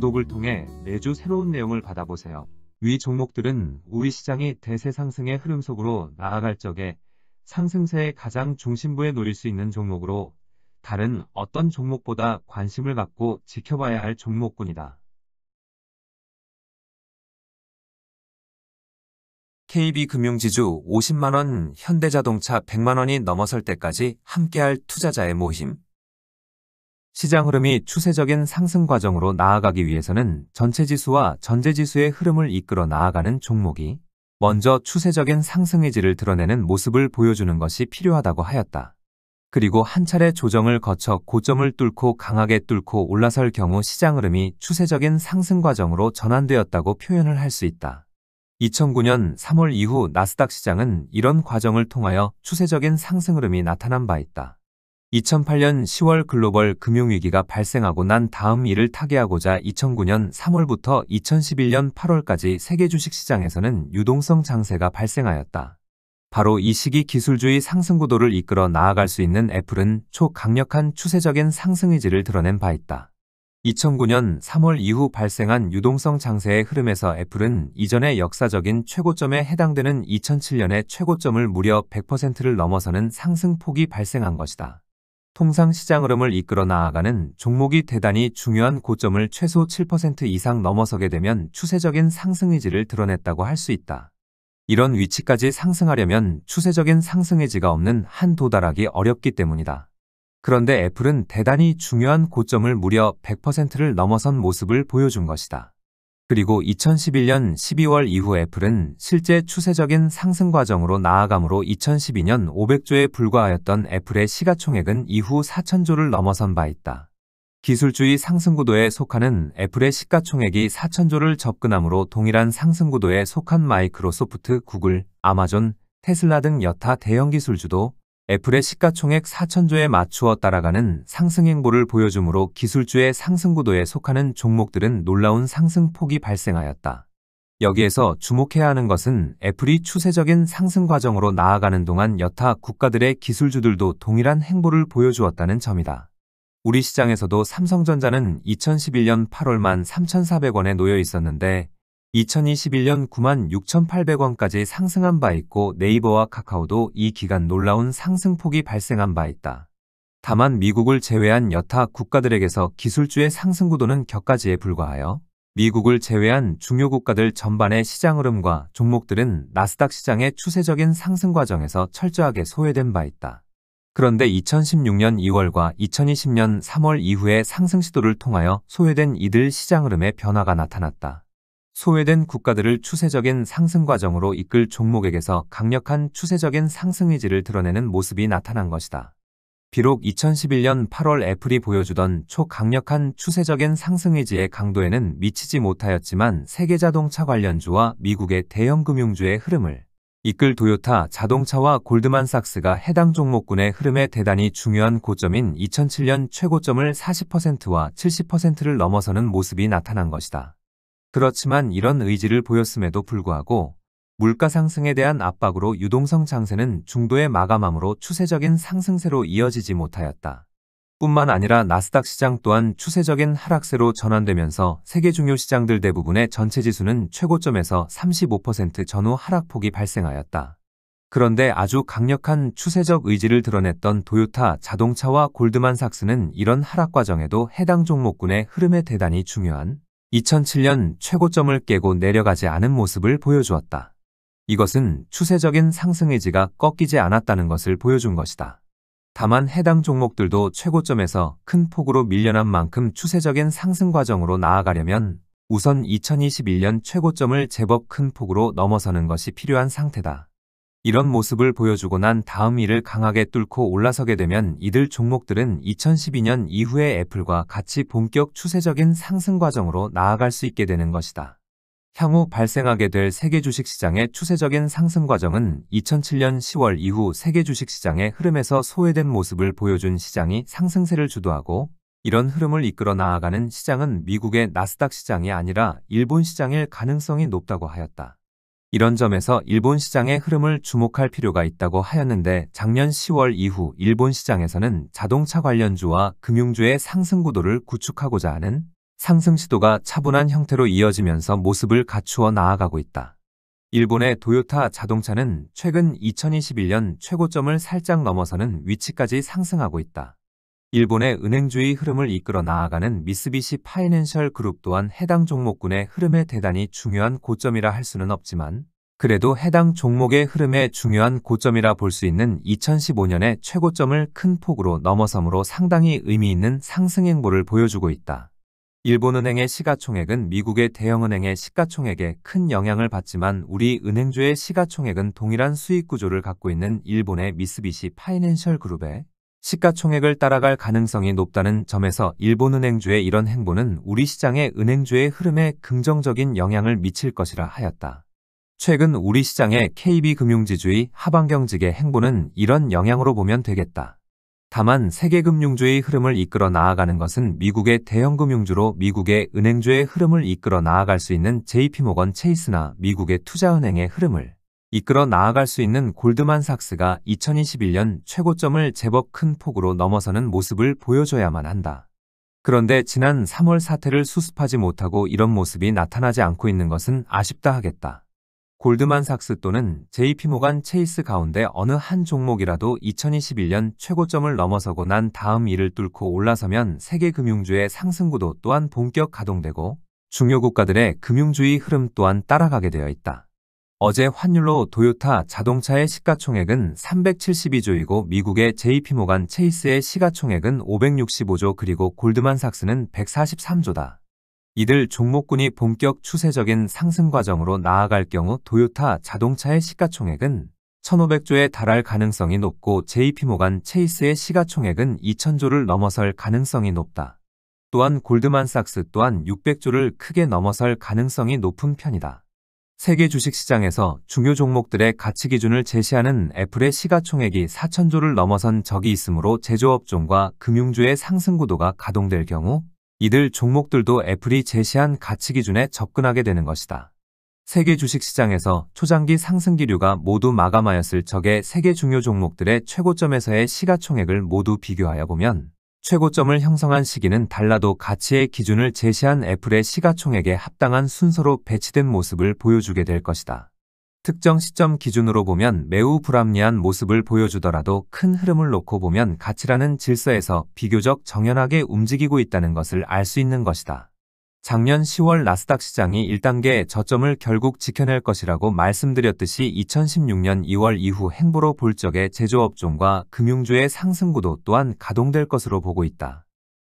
구독을 통해 매주 새로운 내용을 받아보세요. 위 종목들은 우리 시장이 대세 상승의 흐름 속으로 나아갈 적에 상승세의 가장 중심부에 놓일 수 있는 종목으로 다른 어떤 종목보다 관심을 갖고 지켜봐야 할 종목군이다. KB금융지주 50만원, 현대자동차 100만원이 넘어설 때까지 함께할 투자자의 모임. 시장 흐름이 추세적인 상승 과정으로 나아가기 위해서는 전체 지수와 전제 지수의 흐름을 이끌어 나아가는 종목이 먼저 추세적인 상승 의지를 드러내는 모습을 보여주는 것이 필요하다고 하였다. 그리고 한 차례 조정을 거쳐 고점을 뚫고 강하게 뚫고 올라설 경우 시장 흐름이 추세적인 상승 과정으로 전환되었다고 표현을 할 수 있다. 2009년 3월 이후 나스닥 시장은 이런 과정을 통하여 추세적인 상승 흐름이 나타난 바 있다. 2008년 10월 글로벌 금융위기가 발생하고 난 다음 이를 타개하고자 2009년 3월부터 2011년 8월까지 세계 주식시장에서는 유동성 장세가 발생하였다. 바로 이 시기 기술주의 상승 구도를 이끌어 나아갈 수 있는 애플은 초강력한 추세적인 상승 의지를 드러낸 바 있다. 2009년 3월 이후 발생한 유동성 장세의 흐름에서 애플은 이전의 역사적인 최고점에 해당되는 2007년의 최고점을 무려 100%를 넘어서는 상승폭이 발생한 것이다. 통상 시장 흐름을 이끌어 나아가는 종목이 대단히 중요한 고점을 최소 7% 이상 넘어서게 되면 추세적인 상승 의지를 드러냈다고 할 수 있다. 이런 위치까지 상승하려면 추세적인 상승 의지가 없는 한 도달하기 어렵기 때문이다. 그런데 애플은 대단히 중요한 고점을 무려 100%를 넘어선 모습을 보여준 것이다. 그리고 2011년 12월 이후 애플은 실제 추세적인 상승 과정으로 나아가므로 2012년 500조에 불과하였던 애플의 시가총액은 이후 4,000조를 넘어선 바 있다. 기술주의 상승 구도에 속하는 애플의 시가총액이 4,000조를 접근하므로 동일한 상승 구도에 속한 마이크로소프트, 구글, 아마존, 테슬라 등 여타 대형 기술주도 애플의 시가총액 4,000조에 맞추어 따라가는 상승 행보를 보여주므로 기술주의 상승 구도에 속하는 종목들은 놀라운 상승폭이 발생하였다. 여기에서 주목해야 하는 것은 애플이 추세적인 상승 과정으로 나아가는 동안 여타 국가들의 기술주들도 동일한 행보를 보여주었다는 점이다. 우리 시장에서도 삼성전자는 2011년 8월만 3,400원에 놓여 있었는데 2021년 96,800원까지 상승한 바 있고 네이버와 카카오도 이 기간 놀라운 상승폭이 발생한 바 있다. 다만 미국을 제외한 여타 국가들에게서 기술주의 상승 구도는 격가지에 불과하여 미국을 제외한 주요 국가들 전반의 시장 흐름과 종목들은 나스닥 시장의 추세적인 상승 과정에서 철저하게 소외된 바 있다. 그런데 2016년 2월과 2020년 3월 이후의 상승 시도를 통하여 소외된 이들 시장 흐름의 변화가 나타났다. 소외된 국가들을 추세적인 상승 과정으로 이끌 종목에게서 강력한 추세적인 상승 의지를 드러내는 모습이 나타난 것이다. 비록 2011년 8월 애플이 보여주던 초강력한 추세적인 상승 의지의 강도에는 미치지 못하였지만 세계자동차 관련주와 미국의 대형 금융주의 흐름을 이끌 도요타 자동차와 골드만삭스가 해당 종목군의 흐름에 대단히 중요한 고점인 2007년 최고점을 40%와 70%를 넘어서는 모습이 나타난 것이다. 그렇지만 이런 의지를 보였음에도 불구하고 물가 상승에 대한 압박으로 유동성 장세는 중도에 마감함으로 추세적인 상승세로 이어지지 못하였다. 뿐만 아니라 나스닥 시장 또한 추세적인 하락세로 전환되면서 세계 중요 시장들 대부분의 전체 지수는 최고점에서 35% 전후 하락폭이 발생하였다. 그런데 아주 강력한 추세적 의지를 드러냈던 도요타 자동차와 골드만삭스는 이런 하락 과정에도 해당 종목군의 흐름에 대단히 중요한 2007년 최고점을 깨고 내려가지 않은 모습을 보여주었다. 이것은 추세적인 상승 의지가 꺾이지 않았다는 것을 보여준 것이다. 다만 해당 종목들도 최고점에서 큰 폭으로 밀려난 만큼 추세적인 상승 과정으로 나아가려면 우선 2021년 최고점을 제법 큰 폭으로 넘어서는 것이 필요한 상태다. 이런 모습을 보여주고 난 다음 이를 강하게 뚫고 올라서게 되면 이들 종목들은 2012년 이후의 애플과 같이 본격 추세적인 상승 과정으로 나아갈 수 있게 되는 것이다. 향후 발생하게 될 세계 주식시장의 추세적인 상승 과정은 2007년 10월 이후 세계 주식시장의 흐름에서 소외된 모습을 보여준 시장이 상승세를 주도하고 이런 흐름을 이끌어 나아가는 시장은 미국의 나스닥 시장이 아니라 일본 시장일 가능성이 높다고 하였다. 이런 점에서 일본 시장의 흐름을 주목할 필요가 있다고 하였는데 작년 10월 이후 일본 시장에서는 자동차 관련주와 금융주의 상승 구도를 구축하고자 하는 상승 시도가 차분한 형태로 이어지면서 모습을 갖추어 나아가고 있다. 일본의 도요타 자동차는 최근 2021년 최고점을 살짝 넘어서는 위치까지 상승하고 있다. 일본의 은행주의 흐름을 이끌어 나아가는 미쓰비시 파이낸셜 그룹 또한 해당 종목군의 흐름에 대단히 중요한 고점이라 할 수는 없지만 그래도 해당 종목의 흐름의 중요한 고점이라 볼 수 있는 2015년의 최고점을 큰 폭으로 넘어섬으로 상당히 의미 있는 상승 행보를 보여주고 있다. 일본은행의 시가총액은 미국의 대형은행의 시가총액에 큰 영향을 받지만 우리 은행주의 시가총액은 동일한 수익 구조를 갖고 있는 일본의 미쓰비시 파이낸셜 그룹의 시가총액을 따라갈 가능성이 높다는 점에서 일본은행주의 이런 행보는 우리 시장의 은행주의 흐름에 긍정적인 영향을 미칠 것이라 하였다. 최근 우리 시장의 KB금융지주의 하방경직의 행보는 이런 영향으로 보면 되겠다. 다만 세계금융주의 흐름을 이끌어 나아가는 것은 미국의 대형금융주로 미국의 은행주의 흐름을 이끌어 나아갈 수 있는 JP모건 체이스나 미국의 투자은행의 흐름을 이끌어 나아갈 수 있는 골드만삭스가 2021년 최고점을 제법 큰 폭으로 넘어서는 모습을 보여줘야만 한다. 그런데 지난 3월 사태를 수습하지 못하고 이런 모습이 나타나지 않고 있는 것은 아쉽다 하겠다. 골드만삭스 또는 JP모간 체이스 가운데 어느 한 종목이라도 2021년 최고점을 넘어서고 난 다음 이를 뚫고 올라서면 세계 금융주의 상승구도 또한 본격 가동되고 중요 국가들의 금융주의 흐름 또한 따라가게 되어 있다. 어제 환율로 도요타 자동차의 시가총액은 372조이고 미국의 JP모간 체이스의 시가총액은 565조 그리고 골드만삭스는 143조다. 이들 종목군이 본격 추세적인 상승 과정으로 나아갈 경우 도요타 자동차의 시가총액은 1,500조에 달할 가능성이 높고 JP모간 체이스의 시가총액은 2,000조를 넘어설 가능성이 높다. 또한 골드만삭스 또한 600조를 크게 넘어설 가능성이 높은 편이다. 세계 주식시장에서 중요 종목들의 가치 기준을 제시하는 애플의 시가총액이 4,000조를 넘어선 적이 있으므로 제조업종과 금융주의 상승 구도가 가동될 경우 이들 종목들도 애플이 제시한 가치 기준에 접근하게 되는 것이다. 세계 주식시장에서 초장기 상승 기류가 모두 마감하였을 적의 세계 중요 종목들의 최고점에서의 시가총액을 모두 비교하여 보면 최고점을 형성한 시기는 달라도 가치의 기준을 제시한 애플의 시가총액에 합당한 순서로 배치된 모습을 보여주게 될 것이다. 특정 시점 기준으로 보면 매우 불합리한 모습을 보여주더라도 큰 흐름을 놓고 보면 가치라는 질서에서 비교적 정연하게 움직이고 있다는 것을 알 수 있는 것이다. 작년 10월 나스닥 시장이 1단계 저점을 결국 지켜낼 것이라고 말씀드렸듯이 2016년 2월 이후 행보로 볼 적에 제조업종과 금융주의 상승구도 또한 가동될 것으로 보고 있다.